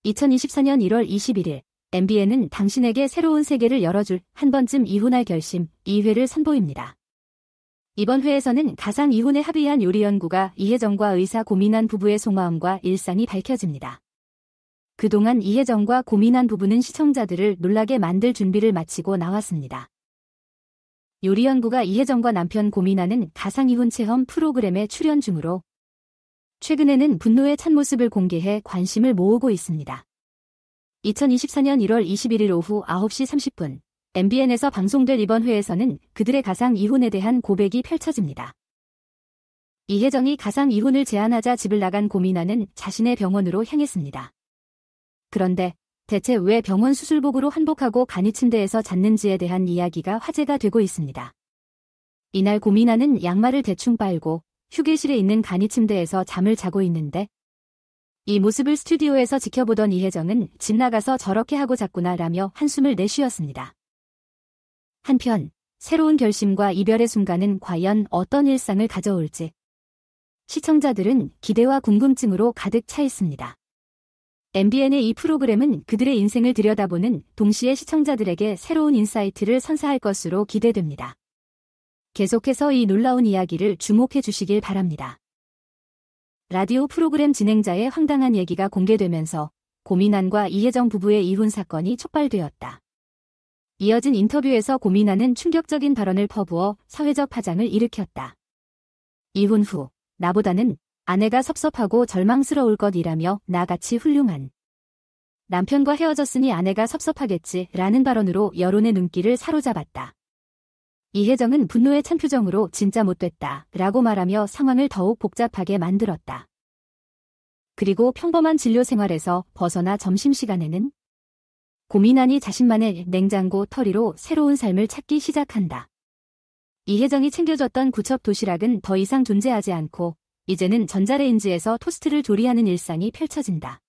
2024년 1월 21일 MBN은 당신에게 새로운 세계를 열어줄 한 번쯤 이혼할 결심 2회를 선보입니다. 이번 회에서는 가상 이혼에 합의한 요리연구가 이혜정과 의사 고민한 부부의 속마음과 일상이 밝혀집니다. 그동안 이혜정과 고민한 부부는 시청자들을 놀라게 만들 준비를 마치고 나왔습니다. 요리연구가 이혜정과 남편 고민하는 가상 이혼 체험 프로그램에 출연 중으로 최근에는 분노의 참모습을 공개해 관심을 모으고 있습니다. 2024년 1월 21일 오후 9시 30분 MBN에서 방송될 이번 회에서는 그들의 가상 이혼에 대한 고백이 펼쳐집니다. 이혜정이 가상 이혼을 제안하자 집을 나간 고민아는 자신의 병원으로 향했습니다. 그런데 대체 왜 병원 수술복으로 환복하고 간이 침대에서 잤는지에 대한 이야기가 화제가 되고 있습니다. 이날 고민아는 양말을 대충 빨고 휴게실에 있는 간이 침대에서 잠을 자고 있는데 이 모습을 스튜디오에서 지켜보던 이혜정은 집 나가서 저렇게 하고 잤구나 라며 한숨을 내쉬었습니다. 한편 새로운 결심과 이별의 순간은 과연 어떤 일상을 가져올지 시청자들은 기대와 궁금증으로 가득 차 있습니다. MBN의 이 프로그램은 그들의 인생을 들여다보는 동시에 시청자들에게 새로운 인사이트를 선사할 것으로 기대됩니다. 계속해서 이 놀라운 이야기를 주목해 주시길 바랍니다. 라디오 프로그램 진행자의 황당한 얘기가 공개되면서 고민안과 이혜정 부부의 이혼 사건이 촉발되었다. 이어진 인터뷰에서 고민안은 충격적인 발언을 퍼부어 사회적 파장을 일으켰다. 이혼 후 나보다는 아내가 섭섭하고 절망스러울 것이라며 나같이 훌륭한 남편과 헤어졌으니 아내가 섭섭하겠지 라는 발언으로 여론의 눈길을 사로잡았다. 이혜정은 분노에 찬 표정으로 진짜 못됐다 라고 말하며 상황을 더욱 복잡하게 만들었다. 그리고 평범한 진료 생활에서 벗어나 점심시간에는 고민하니 자신만의 냉장고 털이로 새로운 삶을 찾기 시작한다. 이혜정이 챙겨줬던 구첩 도시락은 더 이상 존재하지 않고 이제는 전자레인지에서 토스트를 조리하는 일상이 펼쳐진다.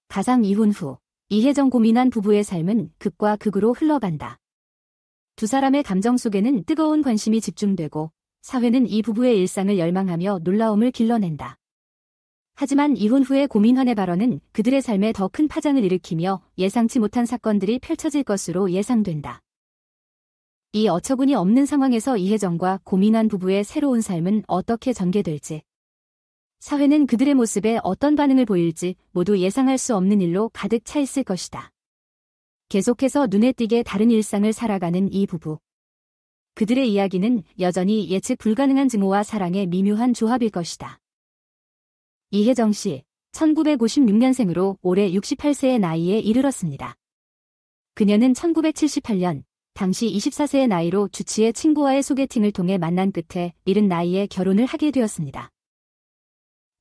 가상 이혼 후 이혜정 고민한 부부의 삶은 극과 극으로 흘러간다. 두 사람의 감정 속에는 뜨거운 관심이 집중되고 사회는 이 부부의 일상을 열망하며 놀라움을 길러낸다. 하지만 이혼 후의 고민환의 발언은 그들의 삶에 더 큰 파장을 일으키며 예상치 못한 사건들이 펼쳐질 것으로 예상된다. 이 어처구니 없는 상황에서 이혜정과 고민환 부부의 새로운 삶은 어떻게 전개될지, 사회는 그들의 모습에 어떤 반응을 보일지 모두 예상할 수 없는 일로 가득 차 있을 것이다. 계속해서 눈에 띄게 다른 일상을 살아가는 이 부부. 그들의 이야기는 여전히 예측 불가능한 증오와 사랑의 미묘한 조합일 것이다. 이혜정 씨, 1956년생으로 올해 68세의 나이에 이르렀습니다. 그녀는 1978년, 당시 24세의 나이로 주치의 친구와의 소개팅을 통해 만난 끝에 이른 나이에 결혼을 하게 되었습니다.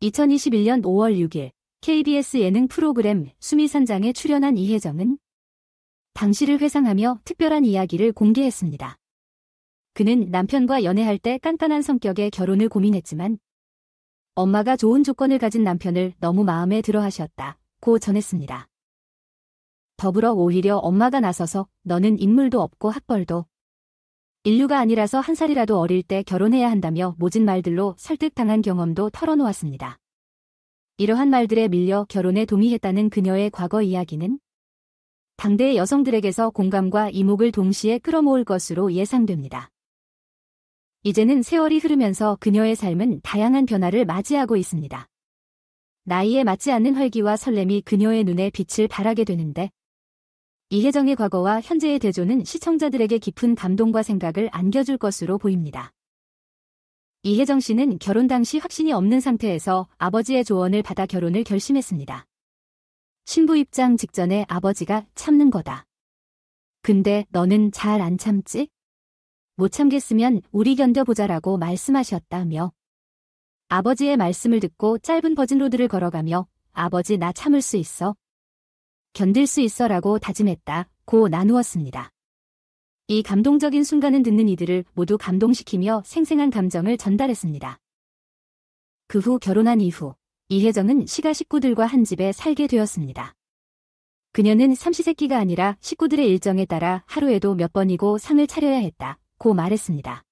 2021년 5월 6일, KBS 예능 프로그램 수미선장에 출연한 이혜정은 당시를 회상하며 특별한 이야기를 공개했습니다. 그는 남편과 연애할 때 깐깐한 성격의 결혼을 고민했지만 엄마가 좋은 조건을 가진 남편을 너무 마음에 들어 하셨다고 전했습니다. 더불어 오히려 엄마가 나서서 너는 인물도 없고 학벌도 인류가 아니라서 한 살이라도 어릴 때 결혼해야 한다며 모진 말들로 설득당한 경험도 털어놓았습니다. 이러한 말들에 밀려 결혼에 동의했다는 그녀의 과거 이야기는 당대의 여성들에게서 공감과 이목을 동시에 끌어모을 것으로 예상됩니다. 이제는 세월이 흐르면서 그녀의 삶은 다양한 변화를 맞이하고 있습니다. 나이에 맞지 않는 활기와 설렘이 그녀의 눈에 빛을 발하게 되는데 이혜정의 과거와 현재의 대조는 시청자들에게 깊은 감동과 생각을 안겨줄 것으로 보입니다. 이혜정 씨는 결혼 당시 확신이 없는 상태에서 아버지의 조언을 받아 결혼을 결심했습니다. 신부 입장 직전에 아버지가 참는 거다. 근데 너는 잘 안 참지? 못 참겠으면 우리 견뎌보자라고 말씀하셨다며 아버지의 말씀을 듣고 짧은 버진로드를 걸어가며 아버지 나 참을 수 있어? 견딜 수 있어라고 다짐했다고 나누었습니다. 이 감동적인 순간은 듣는 이들을 모두 감동시키며 생생한 감정을 전달했습니다. 그 후 결혼한 이후 이혜정은 시가 식구들과 한 집에 살게 되었습니다. 그녀는 삼시세끼가 아니라 식구들의 일정에 따라 하루에도 몇 번이고 상을 차려야 했다고 말했습니다.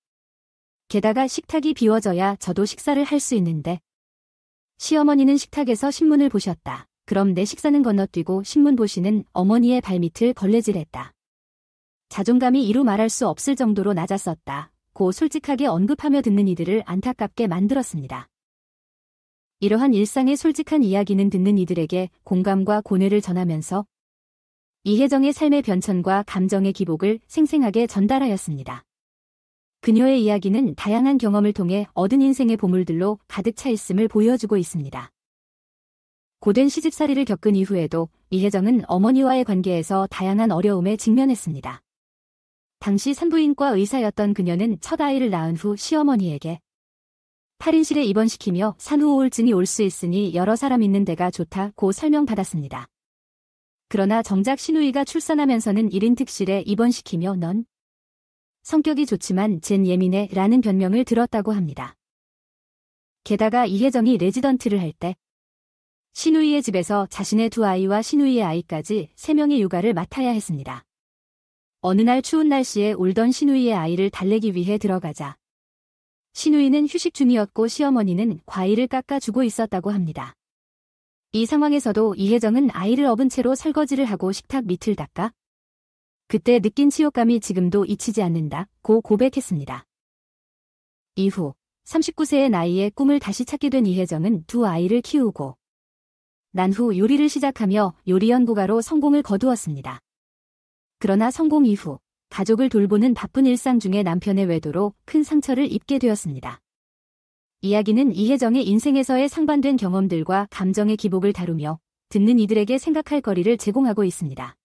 게다가 식탁이 비워져야 저도 식사를 할 수 있는데 시어머니는 식탁에서 신문을 보셨다. 그럼 내 식사는 건너뛰고 신문보시는 어머니의 발밑을 걸레질했다. 자존감이 이루 말할 수 없을 정도로 낮았었다. 고 솔직하게 언급하며 듣는 이들을 안타깝게 만들었습니다. 이러한 일상의 솔직한 이야기는 듣는 이들에게 공감과 고뇌를 전하면서 이혜정의 삶의 변천과 감정의 기복을 생생하게 전달하였습니다. 그녀의 이야기는 다양한 경험을 통해 얻은 인생의 보물들로 가득 차 있음을 보여주고 있습니다. 고된 시집살이를 겪은 이후에도 이혜정은 어머니와의 관계에서 다양한 어려움에 직면했습니다. 당시 산부인과 의사였던 그녀는 첫 아이를 낳은 후 시어머니에게 탈인실에 입원시키며 산후우울증이 올 수 있으니 여러 사람 있는 데가 좋다고 설명받았습니다. 그러나 정작 시누이가 출산하면서는 1인 특실에 입원시키며 넌 성격이 좋지만 쟨 예민해 라는 변명을 들었다고 합니다. 게다가 이혜정이 레지던트를 할 때 시누이의 집에서 자신의 2아이와 시누이의 아이까지 3명의 육아를 맡아야 했습니다. 어느 날 추운 날씨에 울던 시누이의 아이를 달래기 위해 들어가자 시누이는 휴식 중이었고 시어머니는 과일을 깎아주고 있었다고 합니다. 이 상황에서도 이혜정은 아이를 업은 채로 설거지를 하고 식탁 밑을 닦아 그때 느낀 치욕감이 지금도 잊히지 않는다고 고백했습니다. 이후 39세의 나이에 꿈을 다시 찾게 된 이혜정은 2아이를 키우고 난 후 요리를 시작하며 요리 연구가로 성공을 거두었습니다. 그러나 성공 이후 가족을 돌보는 바쁜 일상 중에 남편의 외도로 큰 상처를 입게 되었습니다. 이야기는 이혜정의 인생에서의 상반된 경험들과 감정의 기복을 다루며 듣는 이들에게 생각할 거리를 제공하고 있습니다.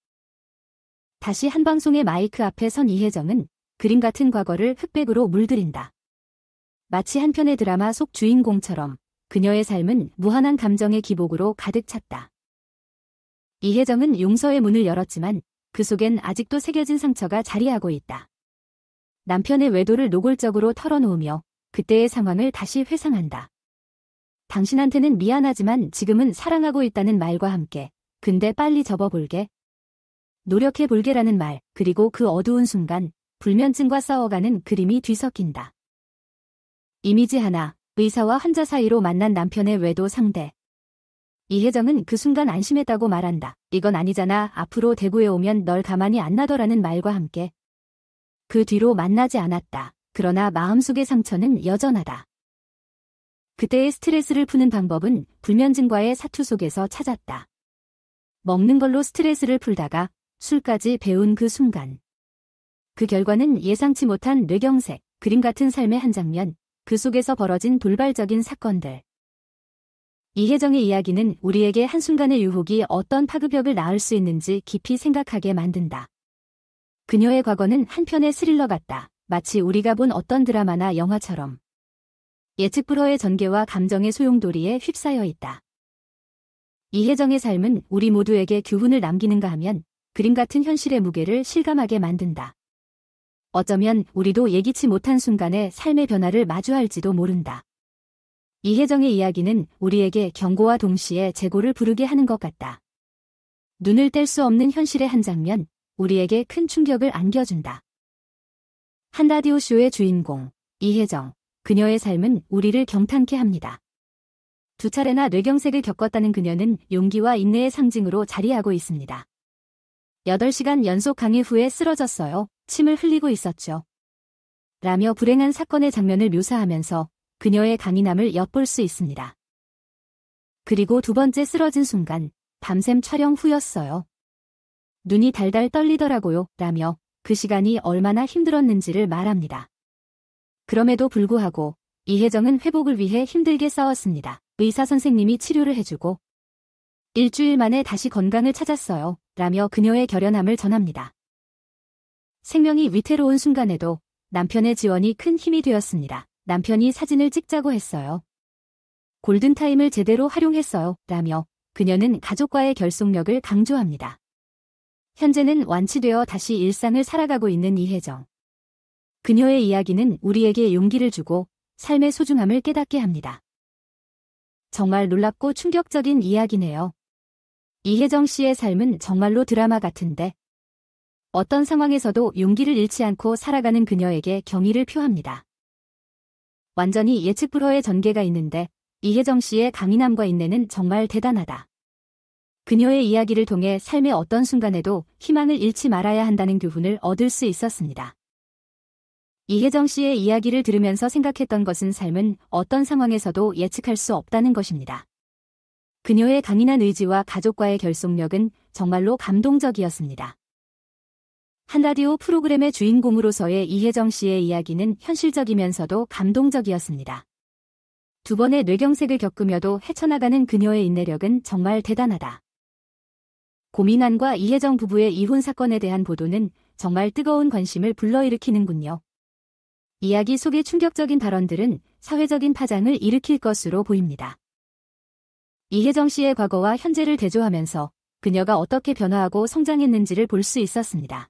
다시 한 방송의 마이크 앞에 선 이혜정은 그림 같은 과거를 흑백으로 물들인다. 마치 한 편의 드라마 속 주인공처럼 그녀의 삶은 무한한 감정의 기복으로 가득 찼다. 이혜정은 용서의 문을 열었지만 그 속엔 아직도 새겨진 상처가 자리하고 있다. 남편의 외도를 노골적으로 털어놓으며 그때의 상황을 다시 회상한다. 당신한테는 미안하지만 지금은 사랑하고 있다는 말과 함께 근데 빨리 접어볼게. 노력해볼게라는 말, 그리고 그 어두운 순간 불면증과 싸워가는 그림이 뒤섞인다. 이미지 하나, 의사와 환자 사이로 만난 남편의 외도 상대. 이혜정은 그 순간 안심했다고 말한다. 이건 아니잖아. 앞으로 대구에 오면 널 가만히 안 놔둬라는 말과 함께. 그 뒤로 만나지 않았다. 그러나 마음속의 상처는 여전하다. 그때의 스트레스를 푸는 방법은 불면증과의 사투 속에서 찾았다. 먹는 걸로 스트레스를 풀다가 술까지 배운 그 순간. 그 결과는 예상치 못한 뇌경색, 그림 같은 삶의 한 장면, 그 속에서 벌어진 돌발적인 사건들. 이혜정의 이야기는 우리에게 한순간의 유혹이 어떤 파급력을 낳을 수 있는지 깊이 생각하게 만든다. 그녀의 과거는 한편의 스릴러 같다. 마치 우리가 본 어떤 드라마나 영화처럼. 예측 불허의 전개와 감정의 소용돌이에 휩싸여 있다. 이혜정의 삶은 우리 모두에게 교훈을 남기는가 하면 그림 같은 현실의 무게를 실감하게 만든다. 어쩌면 우리도 예기치 못한 순간에 삶의 변화를 마주할지도 모른다. 이혜정의 이야기는 우리에게 경고와 동시에 재고를 부르게 하는 것 같다. 눈을 뗄 수 없는 현실의 한 장면, 우리에게 큰 충격을 안겨준다. 한 라디오쇼의 주인공, 이혜정. 그녀의 삶은 우리를 경탄케 합니다. 2차례나 뇌경색을 겪었다는 그녀는 용기와 인내의 상징으로 자리하고 있습니다. 8시간 연속 강의 후에 쓰러졌어요. 침을 흘리고 있었죠. 라며 불행한 사건의 장면을 묘사하면서 그녀의 강인함을 엿볼 수 있습니다. 그리고 2번째 쓰러진 순간, 밤샘 촬영 후였어요. 눈이 달달 떨리더라고요. 라며 그 시간이 얼마나 힘들었는지를 말합니다. 그럼에도 불구하고 이혜정은 회복을 위해 힘들게 싸웠습니다. 의사 선생님이 치료를 해주고 일주일 만에 다시 건강을 찾았어요. 라며 그녀의 결연함을 전합니다. 생명이 위태로운 순간에도 남편의 지원이 큰 힘이 되었습니다. 남편이 사진을 찍자고 했어요. 골든타임을 제대로 활용했어요. 라며 그녀는 가족과의 결속력을 강조합니다. 현재는 완치되어 다시 일상을 살아가고 있는 이혜정. 그녀의 이야기는 우리에게 용기를 주고 삶의 소중함을 깨닫게 합니다. 정말 놀랍고 충격적인 이야기네요. 이혜정 씨의 삶은 정말로 드라마 같은데 어떤 상황에서도 용기를 잃지 않고 살아가는 그녀에게 경의를 표합니다. 완전히 예측 불허의 전개가 있는데 이혜정 씨의 강인함과 인내는 정말 대단하다. 그녀의 이야기를 통해 삶의 어떤 순간에도 희망을 잃지 말아야 한다는 교훈을 얻을 수 있었습니다. 이혜정 씨의 이야기를 들으면서 생각했던 것은 삶은 어떤 상황에서도 예측할 수 없다는 것입니다. 그녀의 강인한 의지와 가족과의 결속력은 정말로 감동적이었습니다. 한 라디오 프로그램의 주인공으로서의 이혜정 씨의 이야기는 현실적이면서도 감동적이었습니다. 두 번의 뇌경색을 겪으며도 헤쳐나가는 그녀의 인내력은 정말 대단하다. 고민환과 이혜정 부부의 이혼 사건에 대한 보도는 정말 뜨거운 관심을 불러일으키는군요. 이야기 속의 충격적인 발언들은 사회적인 파장을 일으킬 것으로 보입니다. 이혜정 씨의 과거와 현재를 대조하면서 그녀가 어떻게 변화하고 성장했는지를 볼 수 있었습니다.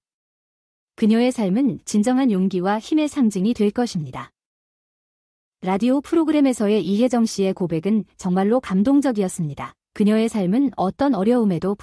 그녀의 삶은 진정한 용기와 힘의 상징이 될 것입니다. 라디오 프로그램에서의 이혜정 씨의 고백은 정말로 감동적이었습니다. 그녀의 삶은 어떤 어려움에도